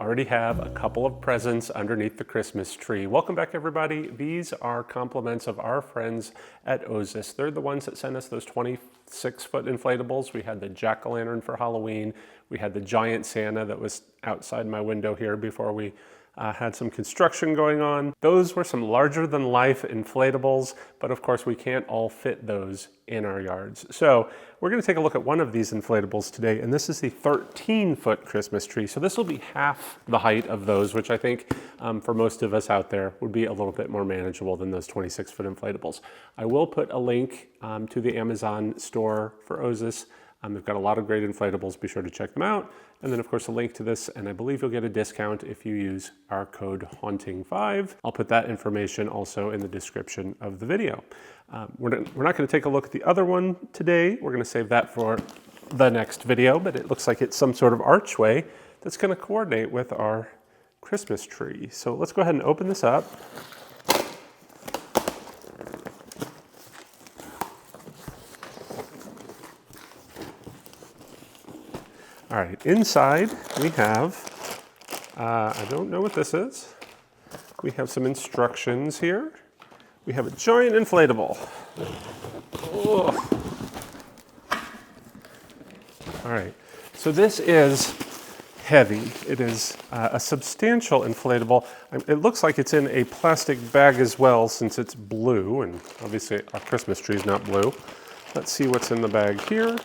already have a couple of presents underneath the Christmas tree. Welcome back, everybody. These are compliments of our friends at Ozis. They're the ones that sent us those 26-foot inflatables. We had the jack-o'-lantern for Halloween. We had the giant Santa that was outside my window here before we had some construction going on. Those were some larger-than-life inflatables, but of course we can't all fit those in our yards. So we're going to take a look at one of these inflatables today, and this is the 13-foot Christmas tree. So this will be half the height of those, which I think for most of us out there would be a little bit more manageable than those 26-foot inflatables. I will put a link to the Amazon store for Ozis. They've got a lot of great inflatables. Be sure to check them out. And then, of course, a link to this, and I believe you'll get a discount if you use our code HAUNTING5. I'll put that information also in the description of the video. We're not going to take a look at the other one today. We're going to save that for the next video, but it looks like it's some sort of archway that's going to coordinate with our Christmas tree. So let's go ahead and open this up. All right, inside we have, I don't know what this is. We have some instructions here. We have a giant inflatable. Oh. All right, so this is heavy. It is a substantial inflatable. It looks like it's in a plastic bag as well, since it's blue, and obviously our Christmas tree is not blue. Let's see what's in the bag here.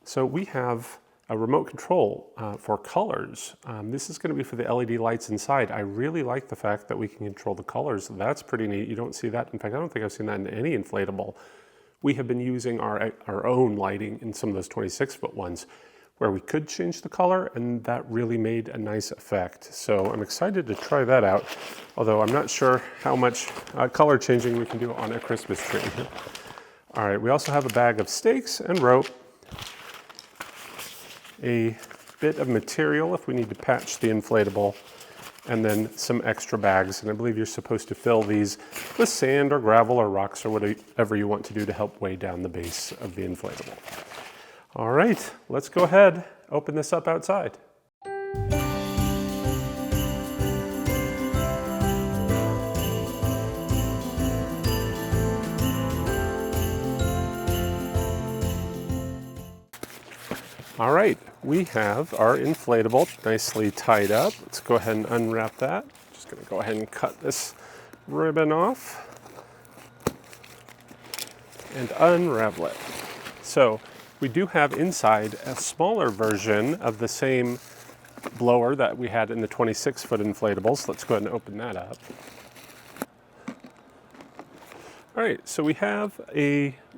So we have a remote control for colors. This is going to be for the LED lights inside. I really like the fact that we can control the colors. That's pretty neat. You don't see that. In fact, I don't think I've seen that in any inflatable. We have been using our own lighting in some of those 26-foot ones where we could change the color, and that really made a nice effect. So I'm excited to try that out, although I'm not sure how much color changing we can do on a Christmas tree. All right, we also have a bag of stakes and rope, a bit of material if we need to patch the inflatable, and then some extra bags. And I believe you're supposed to fill these with sand or gravel or rocks or whatever you want to do to help weigh down the base of the inflatable. All right, let's go ahead, open this up outside. All right, we have our inflatable nicely tied up. Let's go ahead and unwrap that. Just gonna go ahead and cut this ribbon off and unravel it. So we do have inside a smaller version of the same blower that we had in the 26-foot inflatables. Let's go ahead and open that up. All right, so we have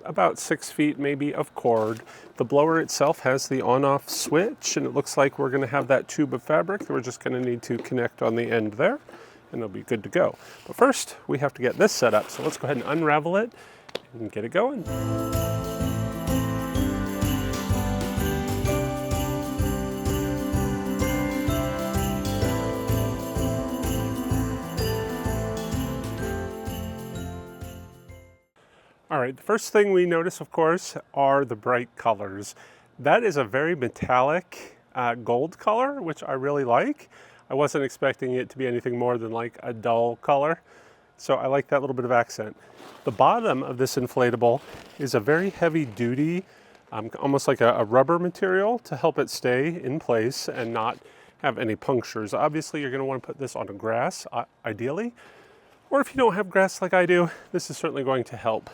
about 6 feet maybe of cord. The blower itself has the on-off switch, and it looks like we're gonna have that tube of fabric that we're just gonna need to connect on the end there, and it'll be good to go. But first, we have to get this set up, so let's go ahead and unravel it and get it going. All right, the first thing we notice, of course, are the bright colors. That is a very metallic gold color, which I really like. I wasn't expecting it to be anything more than like a dull color, so I like that little bit of accent. The bottom of this inflatable is a very heavy duty, almost like a rubber material to help it stay in place and not have any punctures. Obviously, you're gonna wanna put this on grass, ideally, or if you don't have grass like I do, this is certainly going to help.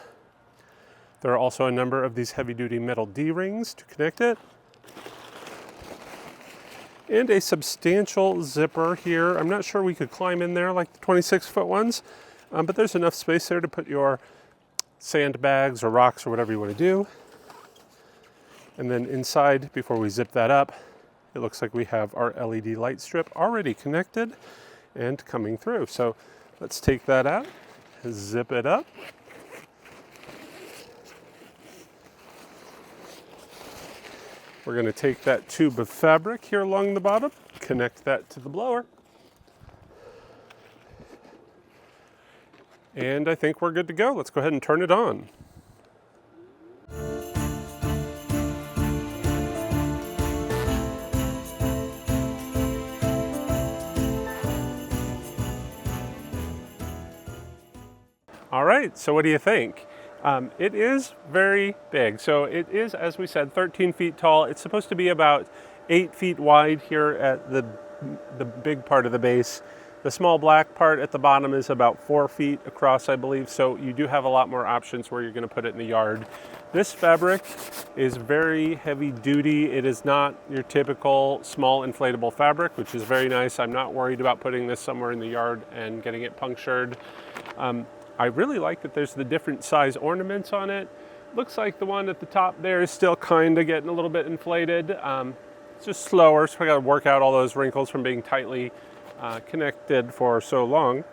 There are also a number of these heavy-duty metal D-rings to connect it. And a substantial zipper here. I'm not sure we could climb in there like the 26-foot ones, but there's enough space there to put your sandbags or rocks or whatever you want to do. And then inside, before we zip that up, it looks like we have our LED light strip already connected and coming through. So let's take that out, zip it up. We're going to take that tube of fabric here along the bottom, connect that to the blower. And I think we're good to go. Let's go ahead and turn it on. All right, so what do you think? It is very big. So it is, as we said, 13 feet tall. It's supposed to be about 8 feet wide here at the big part of the base. The small black part at the bottom is about 4 feet across, I believe. So you do have a lot more options where you're going to put it in the yard. This fabric is very heavy duty. It is not your typical small inflatable fabric, which is very nice. I'm not worried about putting this somewhere in the yard and getting it punctured. I really like that there's the different size ornaments on it. Looks like the one at the top there is still kind of getting a little bit inflated. It's just slower, so I got to work out all those wrinkles from being tightly connected for so long.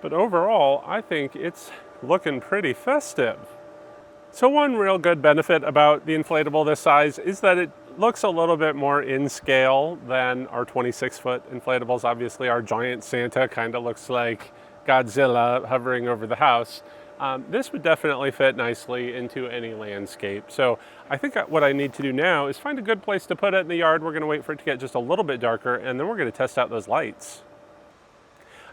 But overall, I think it's looking pretty festive. So one real good benefit about the inflatable this size is that it looks a little bit more in scale than our 26-foot inflatables. Obviously, our giant Santa kind of looks like Godzilla hovering over the house. This would definitely fit nicely into any landscape. So I think what I need to do now is find a good place to put it in the yard. We're going to wait for it to get just a little bit darker, and then we're going to test out those lights.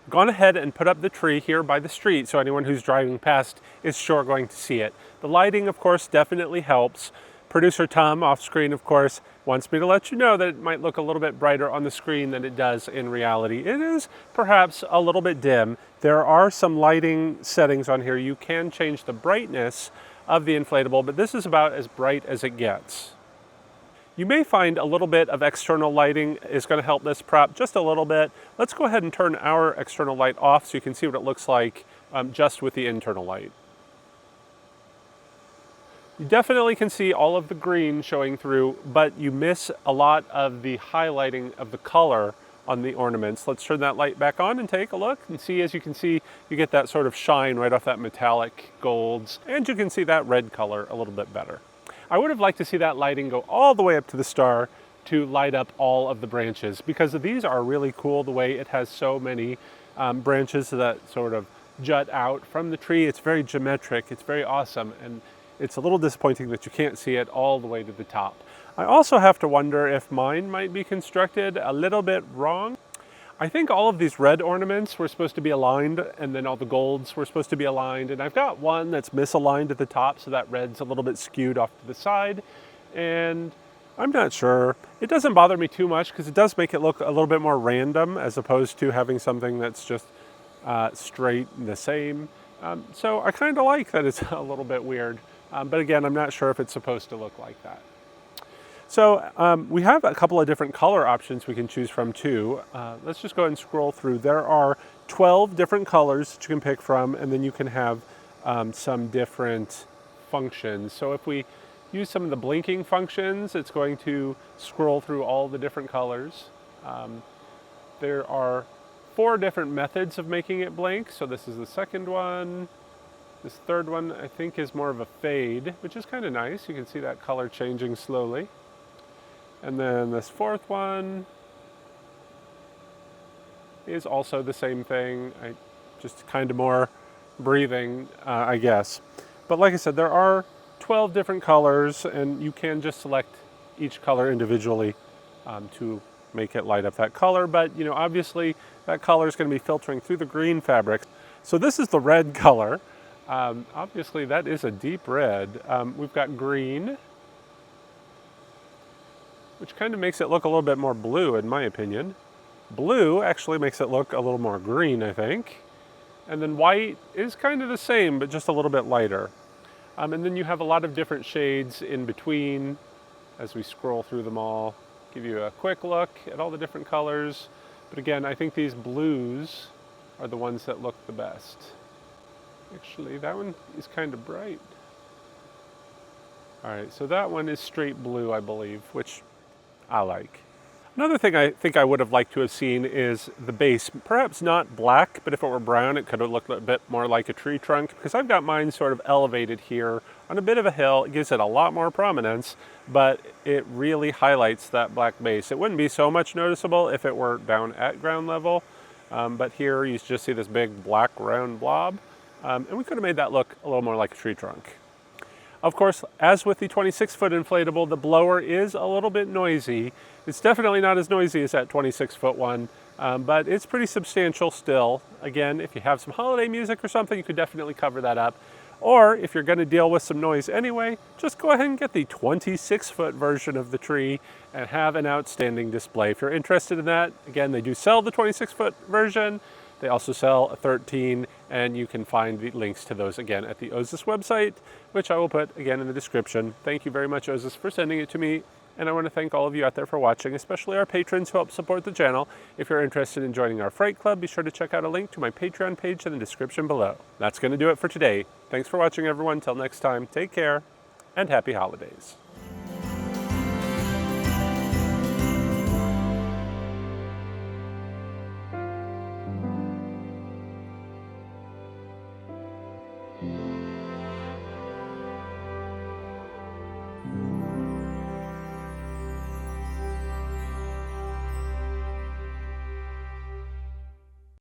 I've gone ahead and put up the tree here by the street, so anyone who's driving past is sure going to see it. The lighting, of course, definitely helps. Producer Tom, off screen, of course, wants me to let you know that it might look a little bit brighter on the screen than it does in reality. It is perhaps a little bit dim. There are some lighting settings on here. You can change the brightness of the inflatable, but this is about as bright as it gets. You may find a little bit of external lighting is going to help this prop just a little bit. Let's go ahead and turn our external light off so you can see what it looks like just with the internal light. You definitely can see all of the green showing through, but you miss a lot of the highlighting of the color on the ornaments. Let's turn that light back on and take a look and see. As you can see, you get that sort of shine right off that metallic golds, and you can see that red color a little bit better. I would have liked to see that lighting go all the way up to the star to light up all of the branches, because these are really cool the way it has so many branches that sort of jut out from the tree. It's very geometric, it's very awesome, and it's a little disappointing that you can't see it all the way to the top. I also have to wonder if mine might be constructed a little bit wrong. I think all of these red ornaments were supposed to be aligned, and then all the golds were supposed to be aligned, and I've got one that's misaligned at the top, so that red's a little bit skewed off to the side, and I'm not sure. It doesn't bother me too much because it does make it look a little bit more random as opposed to having something that's just straight and the same. So I kind of like that it's a little bit weird. But again, I'm not sure if it's supposed to look like that. So we have a couple of different color options we can choose from too. Let's just go ahead and scroll through. There are 12 different colors that you can pick from, and then you can have some different functions. So if we use some of the blinking functions, it's going to scroll through all the different colors. There are 4 different methods of making it blink. So this is the second one. This third one, I think, is more of a fade, which is kind of nice. You can see that color changing slowly. And then this fourth one is also the same thing, just kind of more breathing, I guess. But like I said, there are 12 different colors, and you can just select each color individually to make it light up that color. But, you know, obviously that color is going to be filtering through the green fabric. So this is the red color. Obviously that is a deep red. We've got green, which kind of makes it look a little bit more blue in my opinion. Blue actually makes it look a little more green, I think. And then white is kind of the same, but just a little bit lighter. And then you have a lot of different shades in between as we scroll through them all. Give you a quick look at all the different colors. But again, I think these blues are the ones that look the best. Actually, that one is kind of bright. All right, so that one is straight blue, I believe, which I like. Another thing I think I would have liked to have seen is the base. Perhaps not black, but if it were brown, it could have looked a bit more like a tree trunk, because I've got mine sort of elevated here on a bit of a hill. It gives it a lot more prominence, but it really highlights that black base. It wouldn't be so much noticeable if it were down at ground level, but here you just see this big black round blob. And we could have made that look a little more like a tree trunk. Of course, as with the 26-foot inflatable, the blower is a little bit noisy. It's definitely not as noisy as that 26-foot one, but it's pretty substantial still. Again, if you have some holiday music or something, you could definitely cover that up. Or if you're going to deal with some noise anyway, just go ahead and get the 26-foot version of the tree and have an outstanding display. If you're interested in that, again, they do sell the 26-foot version. They also sell a 13, and you can find the links to those again at the Ozis website, which I will put again in the description. Thank you very much, Ozis, for sending it to me. And I want to thank all of you out there for watching, especially our patrons who help support the channel. If you're interested in joining our Fright Club, be sure to check out a link to my Patreon page in the description below. That's going to do it for today. Thanks for watching, everyone. Till next time, take care, and happy holidays.